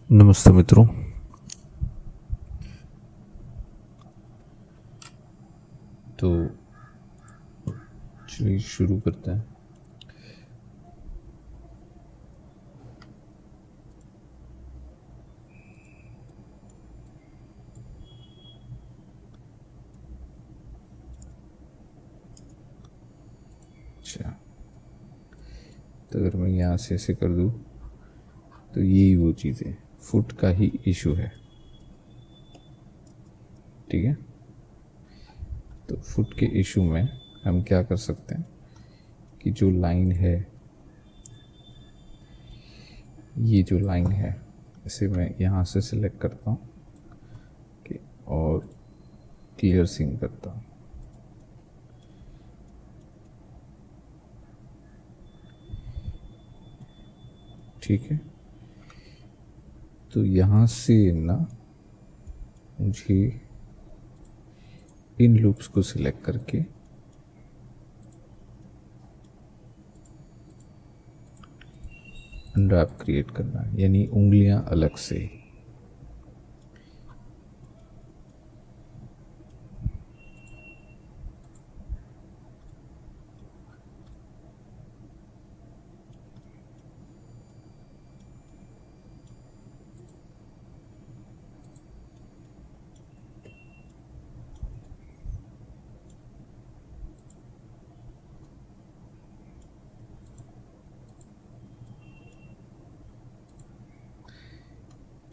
नमस्ते मित्रों। तो चलिए शुरू करते हैं। अच्छा, तो अगर मैं यहाँ से ऐसे कर दूँ तो यही वो चीज़ है, फुट का ही इशू है। ठीक है, तो फुट के इशू में हम क्या कर सकते हैं कि जो लाइन है, ये जो लाइन है इसे मैं यहाँ से सिलेक्ट करता हूँ और क्लियर सीन करता हूँ। ठीक है, तो यहाँ से ना मुझे इन लूप्स को सिलेक्ट करके अनरैप क्रिएट करना है, यानी उंगलियां अलग से।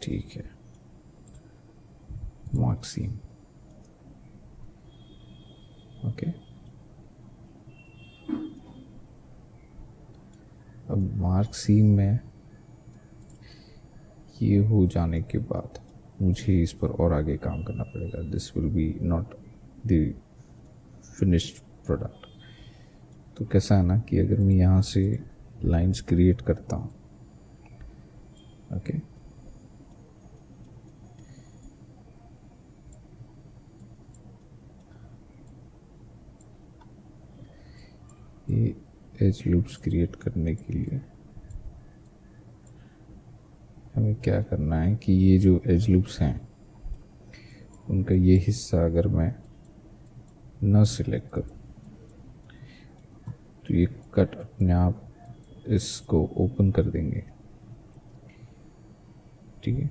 ठीक है, मार्क सीन। ओके, अब मार्क सीन में ये हो जाने के बाद मुझे इस पर और आगे काम करना पड़ेगा। This will be not the finished product. तो कैसा है ना कि अगर मैं यहाँ से लाइंस क्रिएट करता हूँ, ओके, ये एज लूप्स क्रिएट करने के लिए हमें क्या करना है कि ये जो एज लूप्स हैं उनका ये हिस्सा अगर मैं न सिलेक्ट करूँ तो ये कट अपने आप इसको ओपन कर देंगे। ठीक है,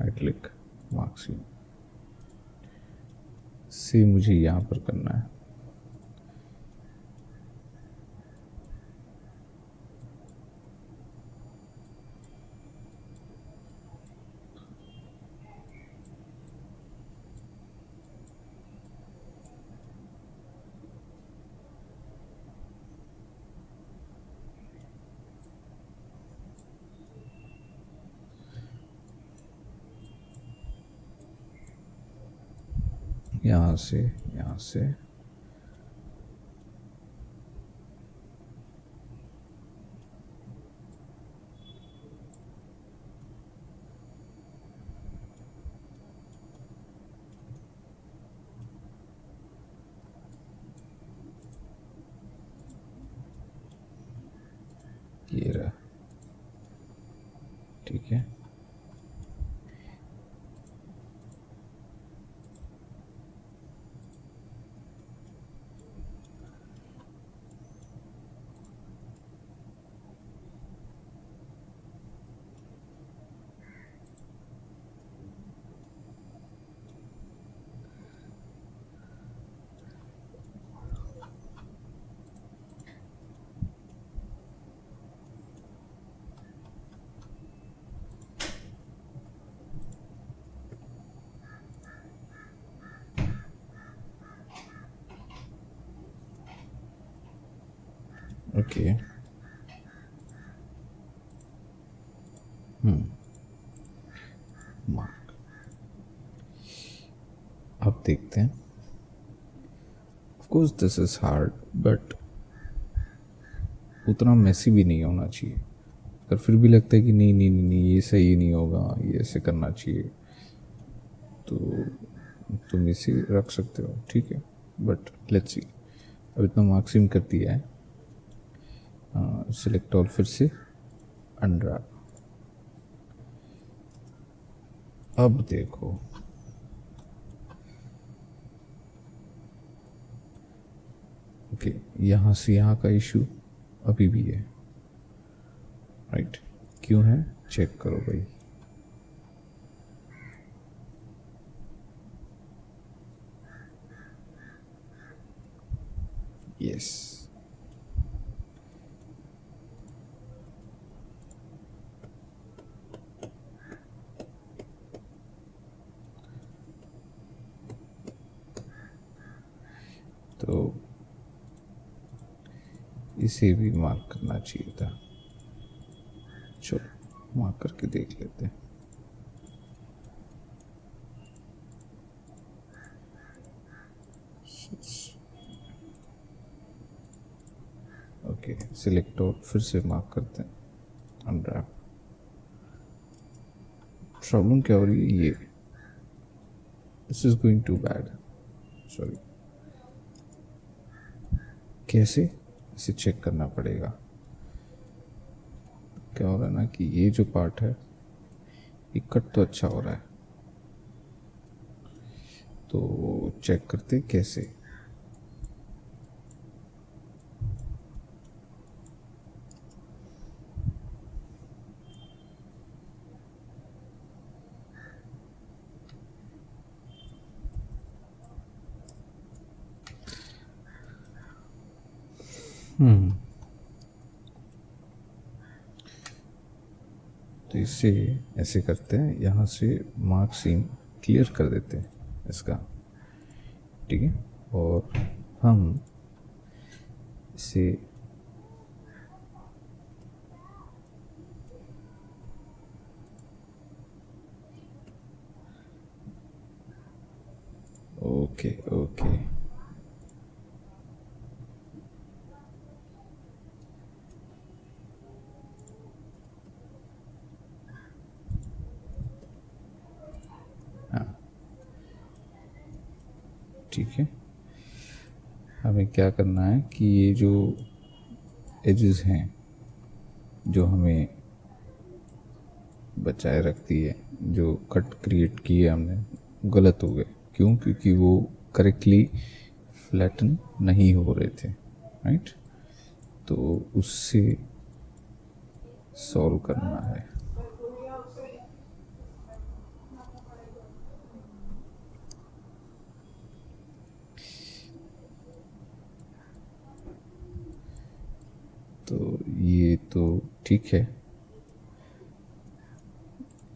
आई क्लिक मार्क सीन से मुझे यहाँ पर करना है। यहाँ से यहाँ से ये रहा। ठीक है, ओके। मार्क, अब देखते हैं। Of course this is hard, but उतना मैसी भी नहीं होना चाहिए। अगर फिर भी लगता है कि नहीं नहीं नहीं नहीं ये सही नहीं होगा, ये ऐसे करना चाहिए, तो तुम इसे रख सकते हो। ठीक है, बट लेट्स सी। अब इतना मार्क्सिंग कर दिया है, सिलेक्ट ऑल, फिर से अनरैप। अब देखो, ओके, यहाँ से यहाँ का इशू अभी भी है, राइट? क्यों है, चेक करो भाई। यस, तो इसे भी मार्क करना चाहिए था। चलो मार्क करके देख लेते हैं। ओके, सिलेक्ट और फिर से मार्क करते हैं, अनरैप। प्रॉब्लम क्या हो रही है, ये this is going to bad, sorry. कैसे, इसे चेक करना पड़ेगा। क्या हो रहा है ना कि ये जो पार्ट है ये कट तो अच्छा हो रहा है, तो चेक करते कैसे। तो इसे ऐसे करते हैं, यहाँ से मार्क सीम क्लियर कर देते हैं इसका, ठीक है। और हम इसे ओके ओके, हाँ ठीक है। हमें क्या करना है कि ये जो एजेस हैं जो हमें बचाए रखती है, जो कट क्रिएट किए हमने, गलत हो गए। क्यों? क्योंकि वो करेक्टली फ्लैटन नहीं हो रहे थे, राइट? तो उससे सॉल्व करना है। तो ये तो ठीक है,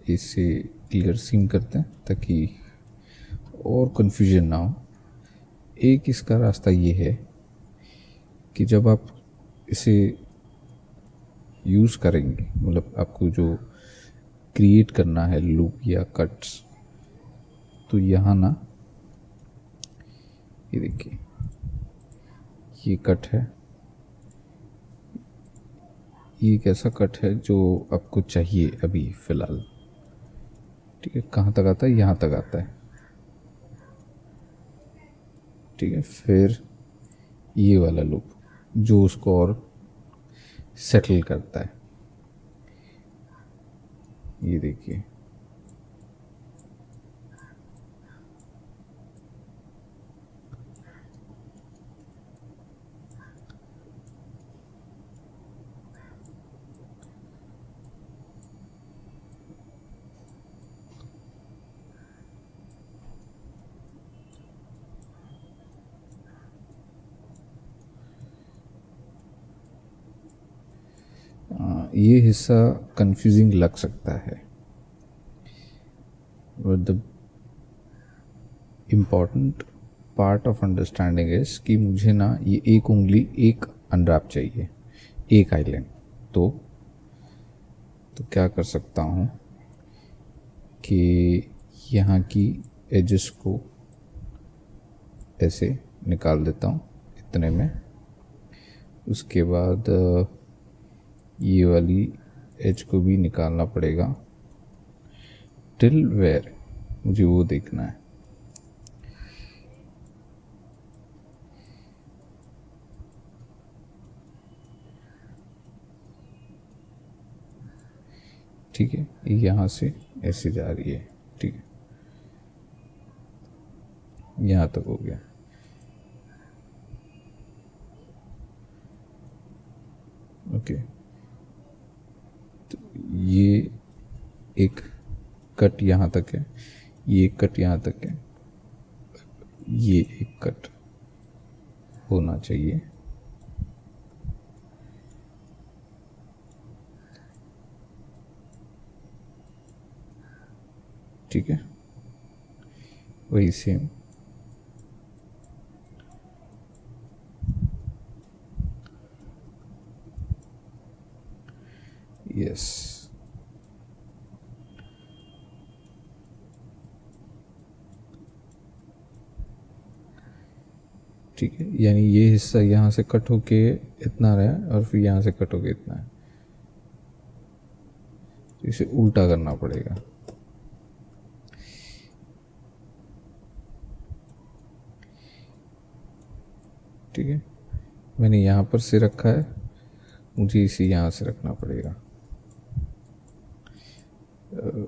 इसे क्लियर सीम करते हैं ताकि और कन्फ्यूजन ना हो। एक इसका रास्ता ये है कि जब आप इसे यूज़ करेंगे, मतलब आपको जो क्रिएट करना है लूप या कट्स, तो यहाँ ना ये देखिए, ये कट है, ये एक ऐसा कट है जो आपको चाहिए अभी फ़िलहाल, ठीक है। कहाँ तक आता है? यहाँ तक आता है, ठीक है। फिर ये वाला लूप जो उसको और सेटल करता है, ये देखिए। ये हिस्सा कंफ्यूजिंग लग सकता है, but the important part of understanding is कि मुझे ना ये एक उंगली एक अनरैप चाहिए, एक आइलैंड। तो क्या कर सकता हूँ कि यहाँ की एजेस को ऐसे निकाल देता हूँ इतने में। उसके बाद ये वाली एज को भी निकालना पड़ेगा। टिल वेयर, मुझे वो देखना है। ठीक है, यहाँ से ऐसे जा रही है, ठीक है, यहाँ तक हो गया। ओके, तो ये एक कट यहाँ तक है, ये एक कट यहाँ तक है, ये एक कट होना चाहिए। ठीक है, वही सेम यस। ठीक है, यानी ये हिस्सा यहाँ से कट होके इतना रहा है और फिर यहाँ से कट होके इतना है, तो इसे उल्टा करना पड़ेगा। ठीक है, मैंने यहाँ पर से रखा है, मुझे इसे यहाँ से रखना पड़ेगा।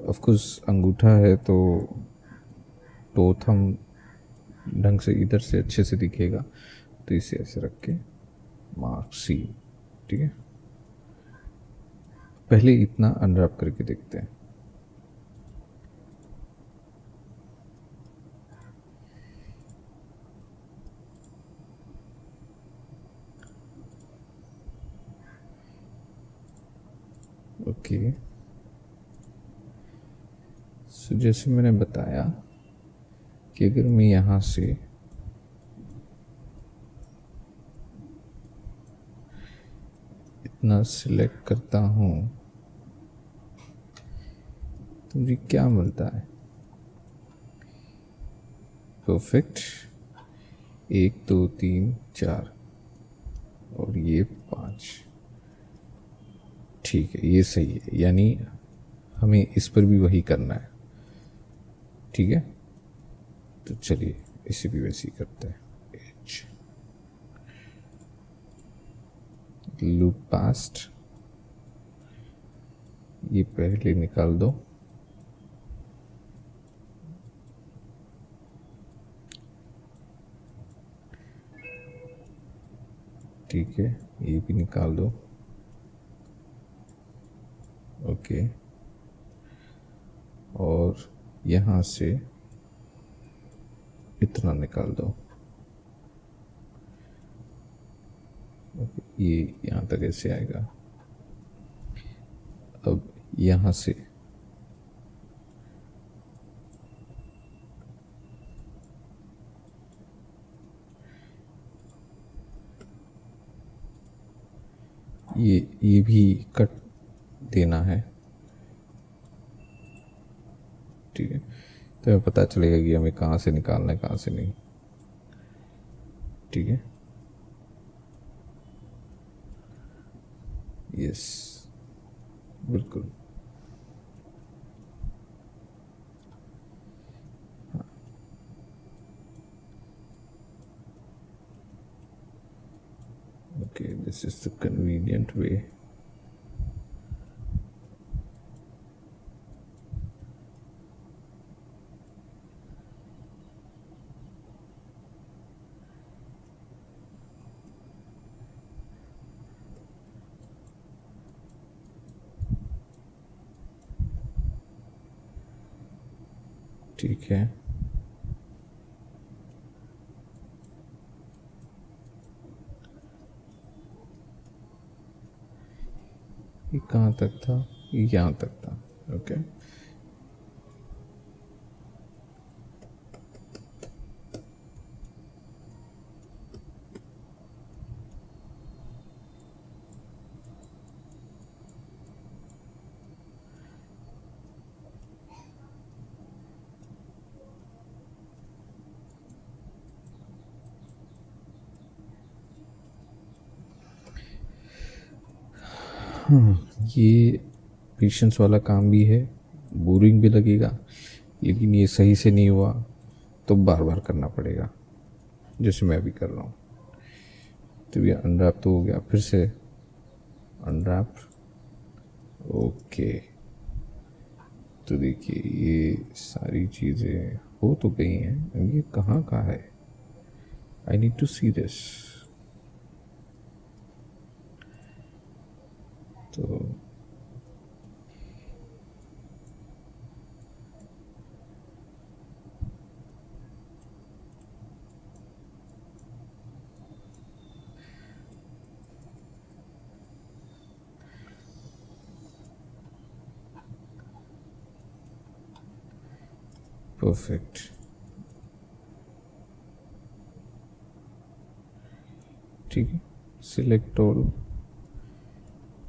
ऑफ कोर्स अंगूठा है तो थंब ढंग से इधर से अच्छे से दिखेगा, तो इसे ऐसे रख के मार्क सी। ठीक है, पहले इतना अनरैप करके देखते हैं। ओके, सो जैसे मैंने बताया कि अगर मैं यहाँ से इतना सिलेक्ट करता हूँ तो मुझे क्या मिलता है? परफेक्ट, 1 2 3 4 और ये 5। ठीक है, ये सही है, यानी हमें इस पर भी वही करना है। ठीक है, तो चलिए इसे भी वैसे ही करते हैं। लूप पास्ट, ये पहले निकाल दो। ठीक है, ये भी निकाल दो। ओके, और यहाँ से इतना निकाल दो। ये यहाँ तक ऐसे आएगा। अब यहाँ से ये भी कट देना है। ठीक है, तो हमें पता चलेगा कि हमें कहाँ से निकालना है, कहाँ से नहीं। ठीक है, यस, बिल्कुल। Okay, this is the convenient way. ठीक है, ये कहाँ तक था? ये यहाँ तक था। ओके, ये पेशेंस वाला काम भी है, बोरिंग भी लगेगा, लेकिन ये सही से नहीं हुआ तो बार बार करना पड़ेगा, जैसे मैं अभी कर रहा हूँ। तो ये अनरैप तो हो गया, फिर से अनरैप। ओके, तो देखिए ये सारी चीज़ें हो तो गई हैं, अब ये कहाँ का है? I need to see this. तो परफेक्ट। ठीक है, सिलेक्ट ऑल।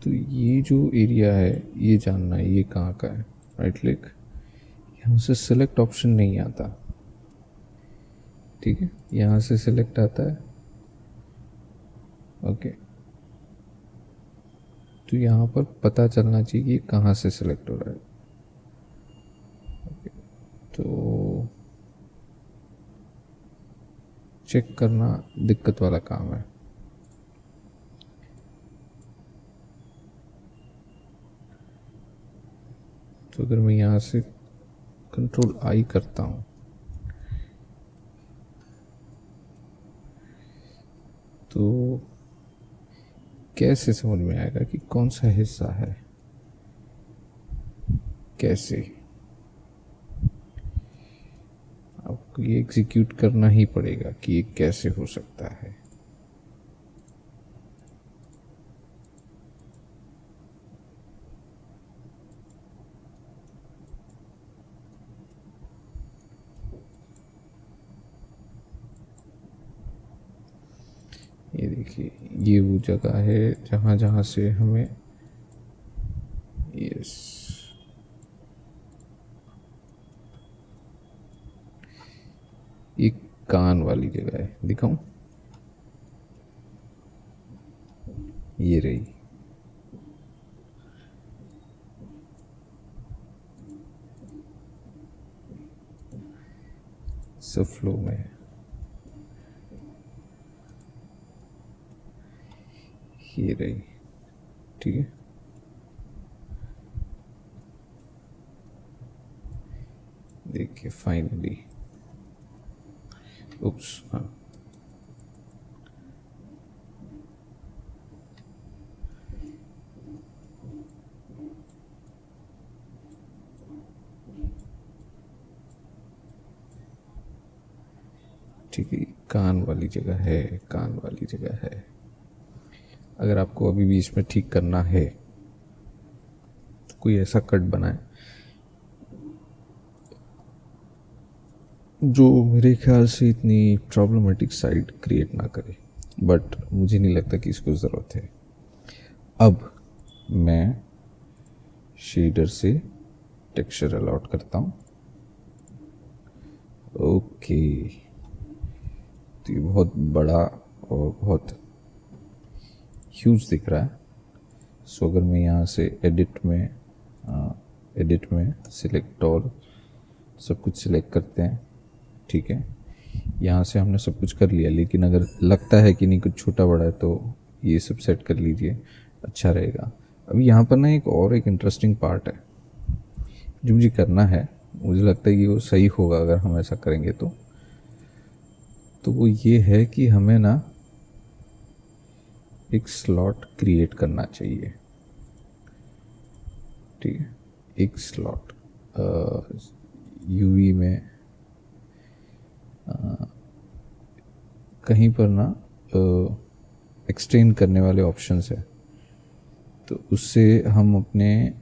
तो ये जो एरिया है ये जानना है ये कहाँ का है। राइट क्लिक, यहाँ से सिलेक्ट ऑप्शन नहीं आता। ठीक है, यहाँ से सिलेक्ट आता है। ओके, तो यहाँ पर पता चलना चाहिए कि कहाँ से सिलेक्ट हो रहा है। ओके, तो चेक करना दिक्कत वाला काम है। तो अगर मैं यहाँ से कंट्रोल आई करता हूँ तो कैसे समझ में आएगा कि कौन सा हिस्सा है? कैसे? आपको ये एग्जीक्यूट करना ही पड़ेगा कि ये कैसे हो सकता है। ये देखिए ये वो जगह है जहाँ जहाँ से हमें, यस, ये कान वाली जगह है। दिखाऊं? ये रही। सब फ्लो में है। ये रही। ठीक है, देखिए फाइनली, उप्स, हाँ, ठीक है, कान वाली जगह है, कान वाली जगह है। अगर आपको अभी भी इसमें ठीक करना है तो कोई ऐसा कट बनाए जो मेरे ख्याल से इतनी प्रॉब्लमेटिक साइड क्रिएट ना करे, बट मुझे नहीं लगता कि इसको ज़रूरत है। अब मैं शेडर से टेक्सचर अलॉट करता हूँ। ओके, तो ये बहुत बड़ा और बहुत ह्यूज दिख रहा है। सो अगर मैं यहाँ से एडिट में सिलेक्ट ऑल, सब कुछ सिलेक्ट करते हैं। ठीक है, यहाँ से हमने सब कुछ कर लिया, लेकिन अगर लगता है कि नहीं कुछ छोटा बड़ा है तो ये सब सेट कर लीजिए, अच्छा रहेगा। अभी यहाँ पर ना एक इंटरेस्टिंग पार्ट है जो मुझे करना है, मुझे लगता है कि वो सही होगा अगर हम ऐसा करेंगे तो वो ये है कि हमें ना एक स्लॉट क्रिएट करना चाहिए। ठीक है, एक स्लॉट यूवी में कहीं पर ना एक्सटेंड करने वाले ऑप्शंस है, तो उससे हम अपने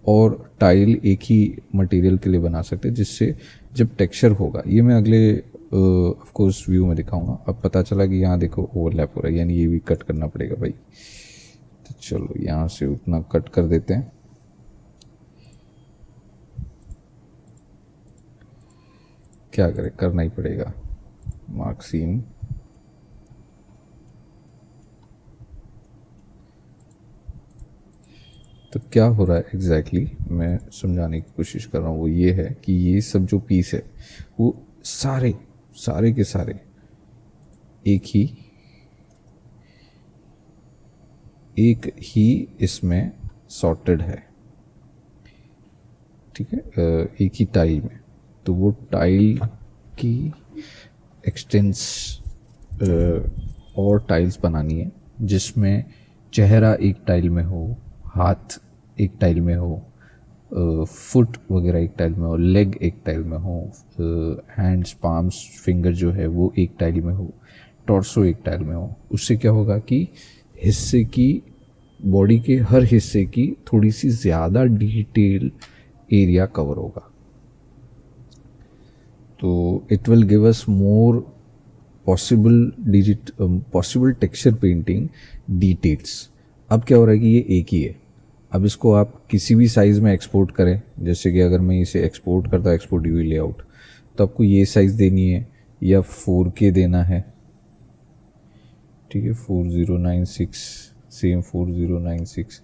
और टाइल एक ही मटेरियल के लिए बना सकते हैं, जिससे जब टेक्सचर होगा, ये मैं अगले ऑफ कोर्स व्यू में दिखाऊंगा। अब पता चला कि यहाँ देखो ओवरलैप हो रहा है, यानी ये भी कट करना पड़ेगा भाई। तो चलो यहाँ से उतना कट कर देते हैं। क्या करें, करना ही पड़ेगा। मार्क सीन, तो क्या हो रहा है एग्जैक्टली मैं समझाने की कोशिश कर रहा हूँ। वो ये है कि ये सब जो पीस है वो सारे सारे के सारे एक ही इसमें सॉर्टेड है। ठीक है, एक ही टाइल में। तो वो टाइल की एक्सटेंस और टाइल्स बनानी है जिसमें चेहरा एक टाइल में हो, हाथ एक टाइल में हो, फुट वगैरह एक टाइल में हो, लेग एक टाइल में हो, हैंड्स, पाम्स, फिंगर जो है वो एक टाइल में हो, टॉर्सो एक टाइल में हो। उससे क्या होगा कि हिस्से की, बॉडी के हर हिस्से की थोड़ी सी ज़्यादा डिटेल एरिया कवर होगा। तो it will give us more possible texture painting details. अब क्या हो रहा है कि ये एक ही है। अब इसको आप किसी भी साइज़ में एक्सपोर्ट करें, जैसे कि अगर मैं इसे एक्सपोर्ट करता हूँ एक्सपोर्ट यूवी लेआउट, तो आपको ये साइज़ देनी है या 4K देना है, ठीक है, 4096, सेम 4096।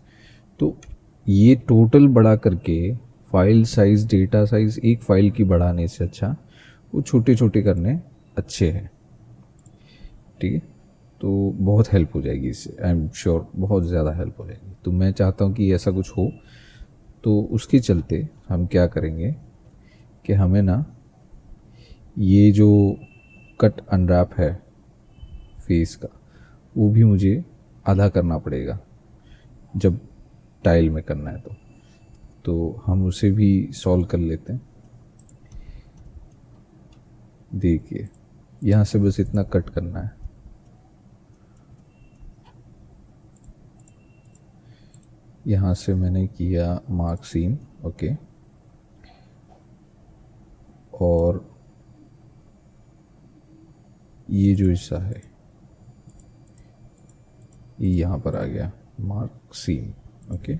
तो ये टोटल बढ़ा करके फाइल साइज़, डेटा साइज़ एक फ़ाइल की बढ़ाने से अच्छा वो छोटे छोटे करने अच्छे हैं, ठीक है। तो बहुत हेल्प हो जाएगी इससे, आई एम श्योर बहुत ज़्यादा हेल्प हो जाएगी। तो मैं चाहता हूँ कि ऐसा कुछ हो। तो उसके चलते हम क्या करेंगे कि हमें ना ये जो कट अनरैप है फेस का, वो भी मुझे आधा करना पड़ेगा जब टाइल में करना है। तो हम उसे भी सॉल्व कर लेते हैं। देखिए यहाँ से बस इतना कट करना है, यहाँ से मैंने किया मार्क सीन, ओके। और ये जो हिस्सा है ये यहाँ पर आ गया mark seen, okay.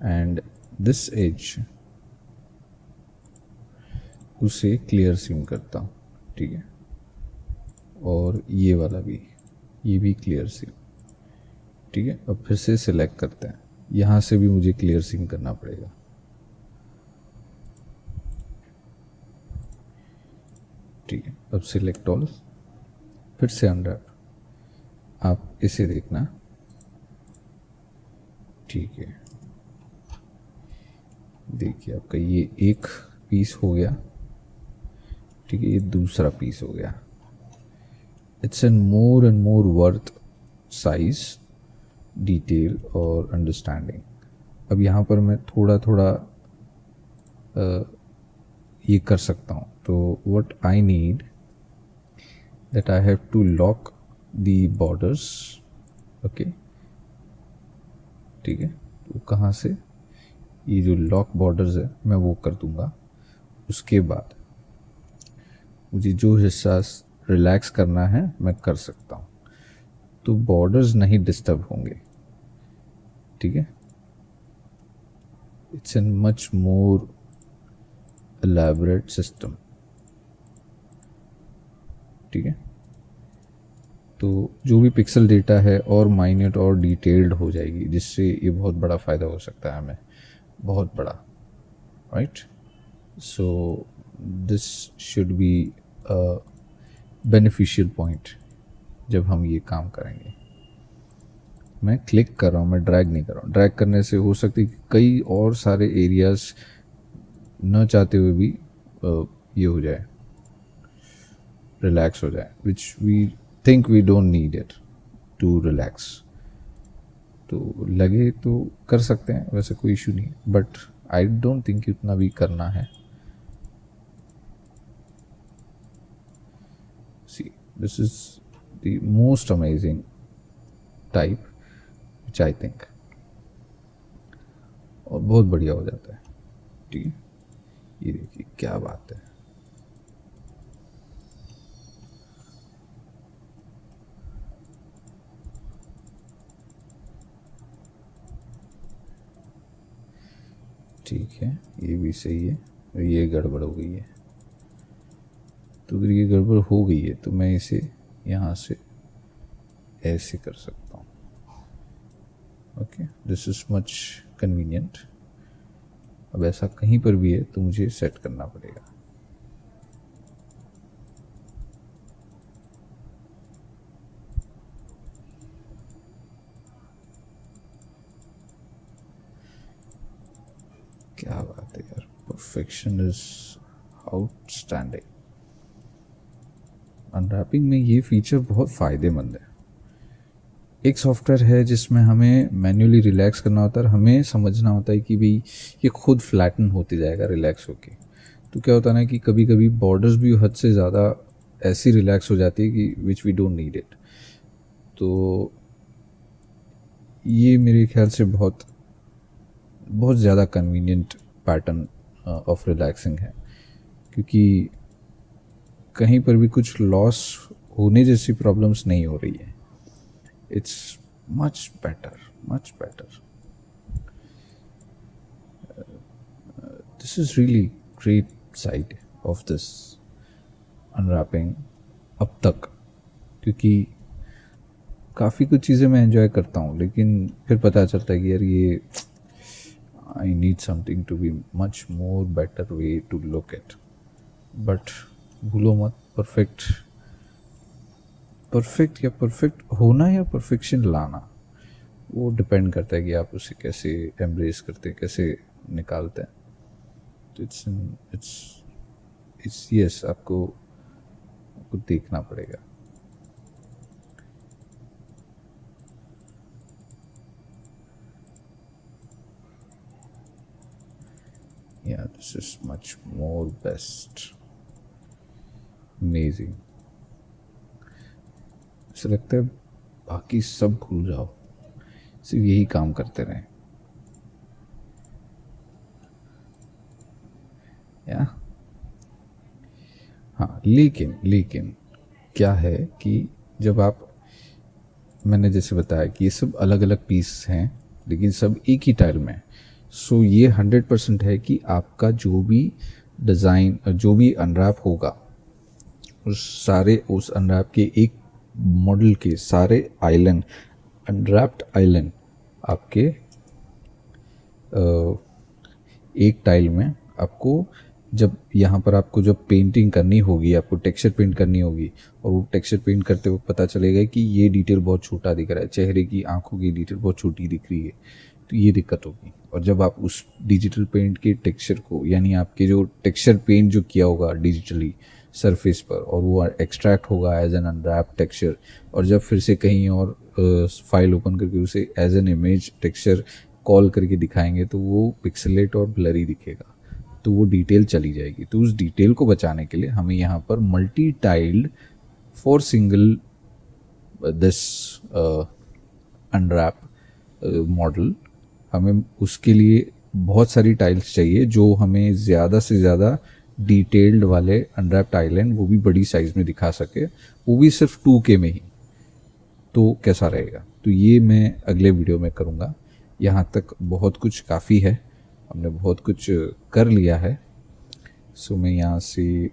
And this edge उसे क्लियर सीम करता हूँ, ठीक है। और ये वाला भी, ये भी क्लियर सीम, ठीक है। अब फिर से सिलेक्ट करते हैं, यहाँ से भी मुझे क्लियर सीम करना पड़ेगा, ठीक है। अब सिलेक्ट ऑल, फिर से अनरैप। आप इसे देखना, ठीक है। देखिए आपका ये एक पीस हो गया, ठीक है, ये दूसरा पीस हो गया। It's an more and more worth size, detail और अंडरस्टैंडिंग। अब यहाँ पर मैं थोड़ा थोड़ा ये कर सकता हूँ। तो what I need that I have to lock the borders, okay, ठीक है। तो कहाँ से, ये जो लॉक बॉर्डर्स है मैं वो कर दूंगा। उसके बाद मुझे जो हिस्सा रिलैक्स करना है मैं कर सकता हूँ, तो बॉर्डर्स नहीं डिस्टर्ब होंगे, ठीक है। It's an much more elaborate system, ठीक है। तो जो भी पिक्सल डेटा है और माइन्यूट और डिटेल्ड हो जाएगी, जिससे ये बहुत बड़ा फ़ायदा हो सकता है हमें, बहुत बड़ा, right. So this should be a beneficial point जब हम ये काम करेंगे। मैं क्लिक कर रहा हूँ, मैं ड्रैग नहीं कर रहा हूँ। ड्रैग करने से हो सकती है कई और सारे एरियाज न चाहते हुए भी ये हो जाए, रिलैक्स हो जाए, which we think we don't need it to relax. तो लगे तो कर सकते हैं, वैसे कोई इशू नहीं है, बट आई डोंट थिंक उतना भी करना है। See, this is the most amazing type which I think, और बहुत बढ़िया हो जाता है, ठीक है। ये देखिए क्या बात है। ठीक है, ये भी सही है, ये गड़बड़ हो गई है। तो अगर ये गड़बड़ हो गई है तो मैं इसे यहाँ से ऐसे कर सकता हूँ, okay. This is much convenient. अब ऐसा कहीं पर भी है तो मुझे सेट करना पड़ेगा। क्या बात है यार, परफेक्शन इज आउटस्टैंडिंग। अनरैपिंग में ये फीचर बहुत फ़ायदेमंद है। एक सॉफ्टवेयर है जिसमें हमें मैन्युअली रिलैक्स करना होता है और हमें समझना होता है कि भाई ये खुद फ्लैटन होते जाएगा रिलैक्स होके। तो क्या होता है ना कि कभी कभी बॉर्डर्स भी हद से ज़्यादा ऐसी रिलैक्स हो जाती है कि which we don't need it. तो ये मेरे ख्याल से बहुत बहुत ज़्यादा कन्वीनियंट पैटर्न ऑफ रिलैक्सिंग है, क्योंकि कहीं पर भी कुछ लॉस होने जैसी प्रॉब्लम्स नहीं हो रही है। It's much better, much better. This is really great side of this unwrapping अब तक, क्योंकि काफ़ी कुछ चीज़ें मैं एंजॉय करता हूँ, लेकिन फिर पता चलता है कि यार ये I need something to be much more better way to look at. But भूलो मत, परफेक्ट या परफेक्ट होना या परफेक्शन लाना, वो डिपेंड करता है कि आप उसे कैसे एम्ब्रेस करते हैं, कैसे निकालते हैं। तो इट्स यस, आपको देखना पड़ेगा। Yeah, this is much more best. Amazing. ऐसा लगता है बाकी सब भूल जाओ, सिर्फ यही काम करते रहें। या हाँ, लेकिन क्या है कि जब आप, मैंने जैसे बताया कि ये सब अलग अलग पीस हैं लेकिन सब एक ही टाइल में। सो ये 100% है कि आपका जो भी डिज़ाइन, जो भी अनरैप होगा, उस अनरैप के एक मॉडल के सारे आइलैंड, अनरैप्ड आइलैंड आपके एक टाइल में, आपको जब यहाँ पर आपको जब पेंटिंग करनी होगी, आपको टेक्सचर पेंट करनी होगी, और वो टेक्सचर पेंट करते वक्त पता चलेगा कि ये डिटेल बहुत छोटा दिख रहा है, चेहरे की आंखों की डिटेल बहुत छोटी दिख रही है, तो ये दिक्कत होगी। और जब आप उस डिजिटल पेंट के टेक्सचर को, यानी आपके जो टेक्सचर पेंट जो किया होगा डिजिटली सरफेस पर, और वो एक्सट्रैक्ट होगा एज एन अनरैप टेक्सचर, और जब फिर से कहीं और फाइल ओपन करके उसे as an image texture call करके दिखाएंगे, तो वो पिक्सेलेट और ब्लरी दिखेगा, तो वो डिटेल चली जाएगी। तो उस डिटेल को बचाने के लिए हमें यहाँ पर multi tiled for single this unwrap model, हमें उसके लिए बहुत सारी टाइल्स चाहिए जो हमें ज़्यादा से ज़्यादा डिटेल्ड वाले अनरैप्ड आइलैंड, वो भी बड़ी साइज़ में दिखा सके, वो भी सिर्फ 2K में ही। तो कैसा रहेगा, तो ये मैं अगले वीडियो में करूँगा। यहाँ तक बहुत कुछ काफ़ी है, हमने बहुत कुछ कर लिया है। सो मैं यहाँ से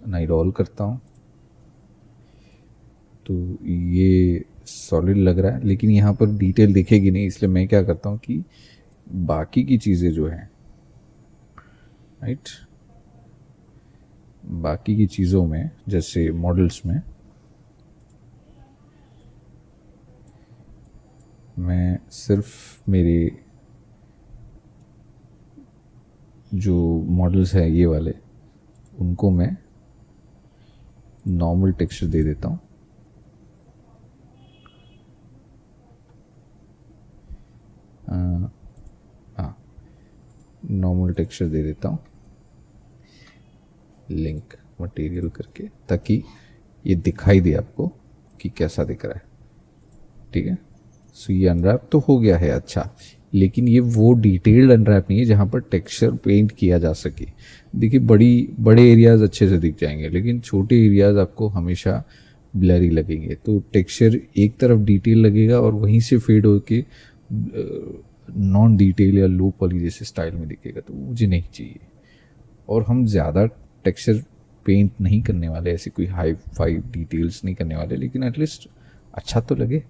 नाइडॉल करता हूँ, तो ये सॉलिड लग रहा है, लेकिन यहाँ पर डिटेल दिखेगी नहीं, इसलिए मैं क्या करता हूँ कि बाकी की चीज़ें जो हैं, राइट, बाकी की चीज़ों में जैसे मॉडल्स में मैं सिर्फ मेरे जो मॉडल्स हैं ये वाले, उनको मैं नॉर्मल टेक्सचर दे देता हूँ। हाँ, नॉर्मल टेक्सचर दे देता हूँ लिंक मटेरियल करके, ताकि ये दिखाई दे आपको कि कैसा दिख रहा है। ठीक है, सो ये अनरैप तो हो गया है अच्छा, लेकिन ये वो डिटेल्ड अनरैप नहीं है जहाँ पर टेक्सचर पेंट किया जा सके। देखिए बड़े एरियाज अच्छे से दिख जाएंगे, लेकिन छोटे एरियाज आपको हमेशा ब्लरी लगेंगे। तो टेक्सचर एक तरफ डिटेल लगेगा और वहीं से फेड होके नॉन डिटेल या लो पॉली जैसे स्टाइल में दिखेगा, तो मुझे नहीं चाहिए। और हम ज़्यादा टेक्सचर पेंट नहीं करने वाले, ऐसी कोई हाई फाई डिटेल्स नहीं करने वाले, लेकिन एटलीस्ट अच्छा तो लगे,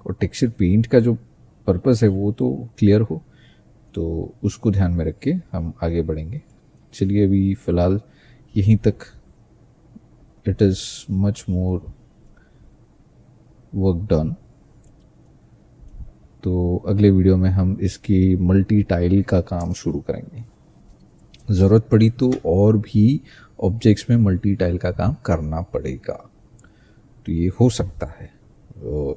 और टेक्सचर पेंट का जो पर्पस है वो तो क्लियर हो। तो उसको ध्यान में रख के हम आगे बढ़ेंगे। चलिए अभी फ़िलहाल यहीं तक। It is much more work done. तो अगले वीडियो में हम इसकी मल्टी टाइल का काम शुरू करेंगे। ज़रूरत पड़ी तो और भी ऑब्जेक्ट्स में मल्टी टाइल का काम करना पड़ेगा, तो ये हो सकता है,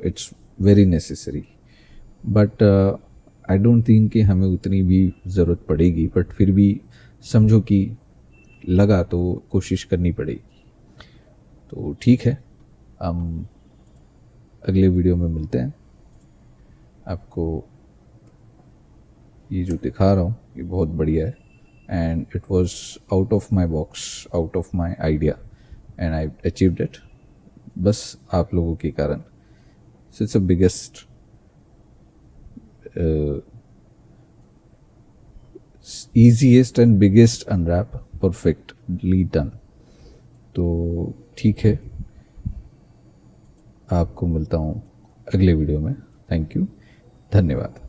it's very necessary, but I don't think कि हमें उतनी भी ज़रूरत पड़ेगी, बट फिर भी समझो कि लगा तो कोशिश करनी पड़ेगी। तो ठीक है, हम अगले वीडियो में मिलते हैं। आपको ये जो दिखा रहा हूँ ये बहुत बढ़िया है, and it was out of my box, out of my idea, and I achieved it, बस आप लोगों के कारण। So it's a biggest easiest and biggest unwrap perfectly done। तो ठीक है, आपको मिलता हूँ अगले वीडियो में। थैंक यू, धन्यवाद।